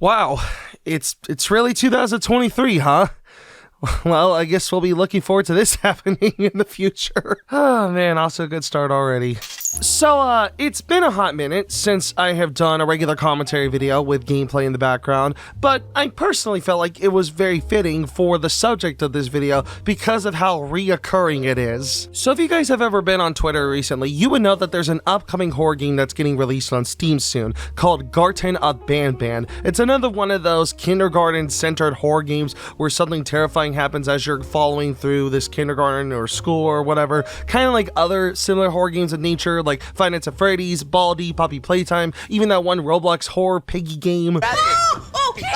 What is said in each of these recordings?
Wow, it's really 2023, huh? Well, I guess we'll be looking forward to this happening in the future. Oh man, also a good start already. So, it's been a hot minute since I have done a regular commentary video with gameplay in the background, but I personally felt like it was very fitting for the subject of this video because of how reoccurring it is. So if you guys have ever been on Twitter recently, you would know that there's an upcoming horror game that's getting released on Steam soon called Garten of Banban. It's another one of those kindergarten-centered horror games where something terrifying happens as you're following through this kindergarten or school or whatever, kind of like other similar horror games of nature like Five Nights at Freddy's, Baldi, Poppy Playtime, even that one Roblox horror piggy game. Oh, okay.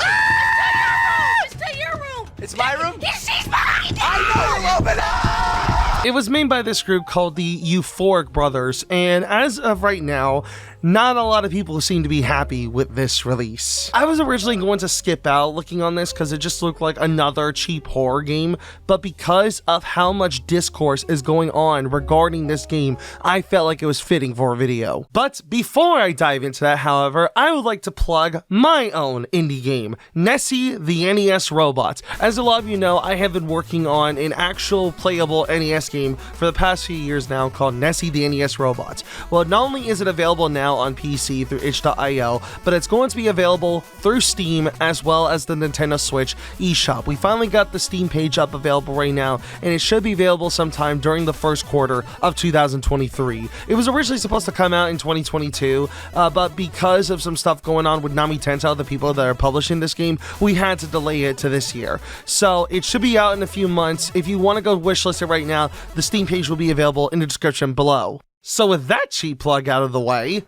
It's to your room. It's my room? She's behind you. I know, open up! It was made by this group called the Euphoric Brothers, and as of right now, not a lot of people seem to be happy with this release. I was originally going to skip out looking on this because it just looked like another cheap horror game, but because of how much discourse is going on regarding this game, I felt like it was fitting for a video. But before I dive into that, however, I would like to plug my own indie game, Nessie the NES Robot. As a lot of you know, I have been working on an actual playable NES game for the past few years now called Nessie the NES Robot. Well, not only is it available now on PC through itch.io, but it's going to be available through Steam as well as the Nintendo Switch eShop. We finally got the Steam page up available right now, and it should be available sometime during the first quarter of 2023. It was originally supposed to come out in 2022, but because of some stuff going on with Nami Tensou, the people that are publishing this game, we had to delay it to this year. So it should be out in a few months. If you want to go wishlist it right now, the Steam page will be available in the description below. So with that cheap plug out of the way,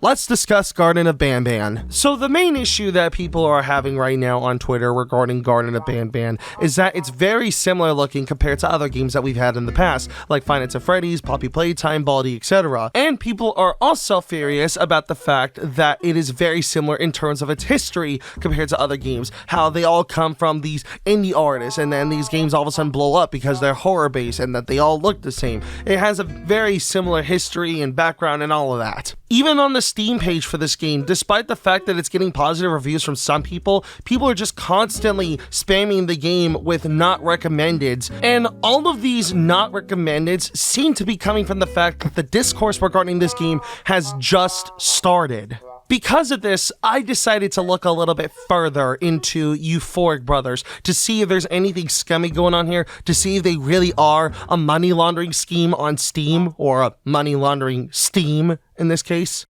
let's discuss Garten of Banban. So the main issue that people are having right now on Twitter regarding Garten of Banban is that it's very similar looking compared to other games that we've had in the past, like Five Nights at Freddy's, Poppy Playtime, Baldi, etc. And people are also furious about the fact that it is very similar in terms of its history compared to other games, how they all come from these indie artists, and then these games all of a sudden blow up because they're horror based and that they all look the same. It has a very similar history and background and all of that. Even on the Steam page for this game, despite the fact that it's getting positive reviews from some people, people are just constantly spamming the game with not recommendeds, and all of these not recommendeds seem to be coming from the fact that the discourse regarding this game has just started. Because of this, I decided to look a little bit further into Euphoric Brothers to see if there's anything scummy going on here, to see if they really are a money laundering scheme on Steam, or a money laundering Steam in this case.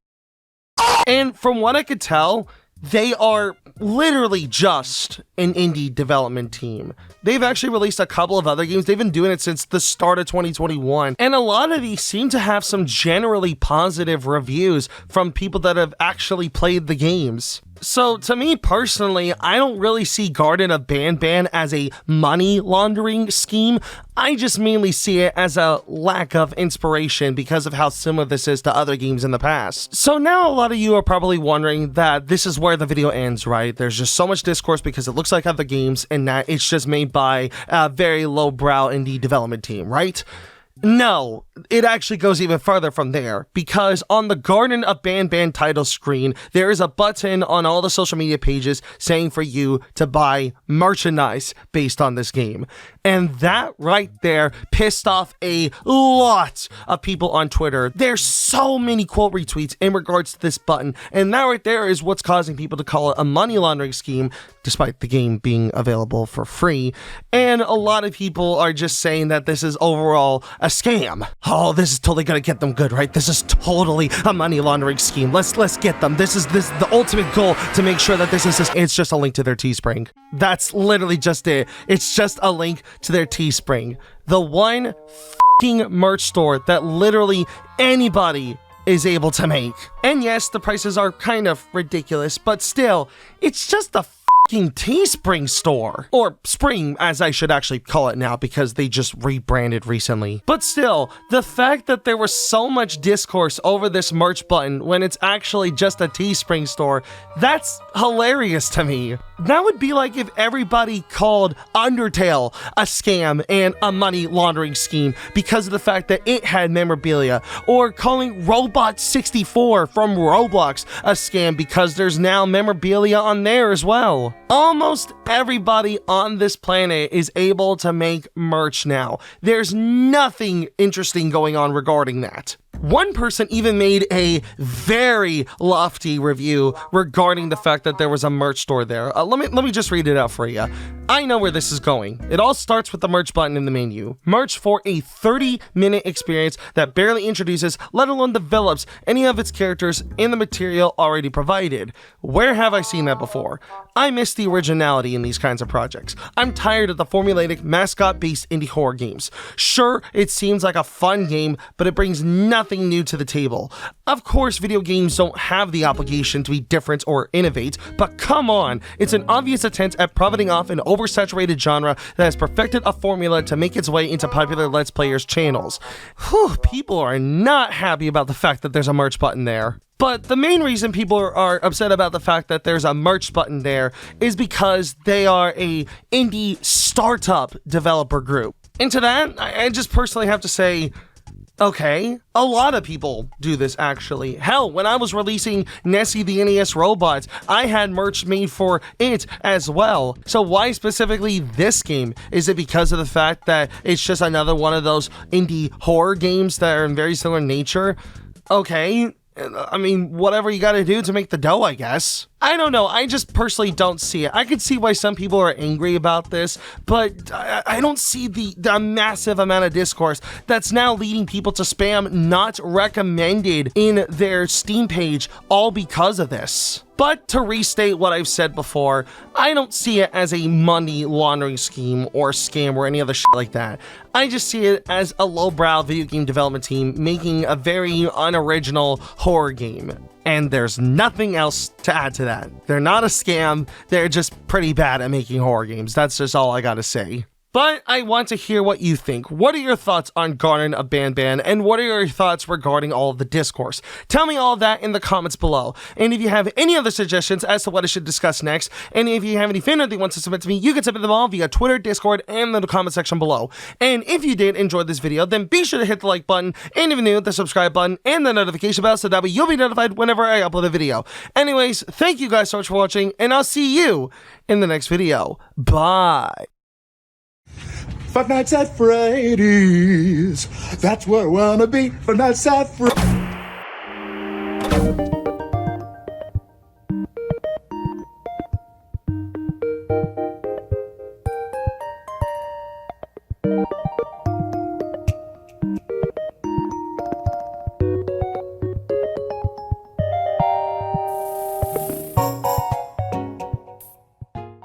And from what I could tell, they are literally just an indie development team. They've actually released a couple of other games. They've been doing it since the start of 2021. And a lot of these seem to have some generally positive reviews from people that have actually played the games. So to me personally, I don't really see Garten of Banban as a money laundering scheme. I just mainly see it as a lack of inspiration because of how similar this is to other games in the past. So now a lot of you are probably wondering that this is where the video ends, right? There's just so much discourse because it looks like other games and that it's just made by a very lowbrow indie development team, right? No, it actually goes even further from there, because on the Garten of Banban title screen, there is a button on all the social media pages saying for you to buy merchandise based on this game. And that right there pissed off a lot of people on Twitter. There's so many quote retweets in regards to this button, and that right there is what's causing people to call it a money laundering scheme, despite the game being available for free. And a lot of people are just saying that this is overall a scam. Oh, this is totally gonna get them good, right? This is totally a money laundering scheme. Let's get them. This is the ultimate goal to make sure that this is it's just a link to their Teespring. That's literally just it. It's just a link to their Teespring. The one f***ing merch store that literally anybody is able to make. And yes, the prices are kind of ridiculous, but still, it's just a Teespring store. Or Spring, as I should actually call it now, because they just rebranded recently. But still, the fact that there was so much discourse over this merch button when it's actually just a Teespring store, that's hilarious to me. That would be like if everybody called Undertale a scam and a money laundering scheme because of the fact that it had memorabilia, or calling Robot 64 from Roblox a scam because there's now memorabilia on there as well. Almost everybody on this planet is able to make merch now. There's nothing interesting going on regarding that. One person even made a very lofty review regarding the fact that there was a merch store there. Let me just read it out for you. I know where this is going. It all starts with the merch button in the menu. Merch for a 30-minute experience that barely introduces, let alone develops, any of its characters in the material already provided. Where have I seen that before? I miss the originality in these kinds of projects. I'm tired of the formulaic, mascot-based indie horror games. Sure, it seems like a fun game, but it brings nothing new to the table. Of course, video games don't have the obligation to be different or innovate, but come on, it's an obvious attempt at profiting off an oversaturated genre that has perfected a formula to make its way into popular Let's Players channels. Whew, people are not happy about the fact that there's a merch button there. But the main reason people are upset about the fact that there's a merch button there is because they are a indie startup developer group. And to that, I just personally have to say, okay, a lot of people do this actually. Hell, when I was releasing Nessie the NES Robots, I had merch made for it as well. So why specifically this game? Is it because of the fact that it's just another one of those indie horror games that are in very similar nature? Okay, I mean, whatever you gotta do to make the dough, I guess. I don't know, I just personally don't see it. I could see why some people are angry about this, but I don't see the massive amount of discourse that's now leading people to spam not recommended in their Steam page all because of this. But to restate what I've said before, I don't see it as a money laundering scheme or scam or any other shit like that. I just see it as a lowbrow video game development team making a very unoriginal horror game. And there's nothing else to add to that. They're not a scam, they're just pretty bad at making horror games. That's just all I gotta say. But I want to hear what you think. What are your thoughts on Garten of Banban, and what are your thoughts regarding all of the discourse? Tell me all of that in the comments below. And if you have any other suggestions as to what I should discuss next, and if you have any fan art that you want to submit to me, you can submit them all via Twitter, Discord, and in the comment section below. And if you did enjoy this video, then be sure to hit the like button, and if you're new, the subscribe button, and the notification bell, so that way you'll be notified whenever I upload a video. Anyways, thank you guys so much for watching, and I'll see you in the next video. Bye! Five Nights at Freddy's. That's where I wanna be. Five Nights at Freddy's.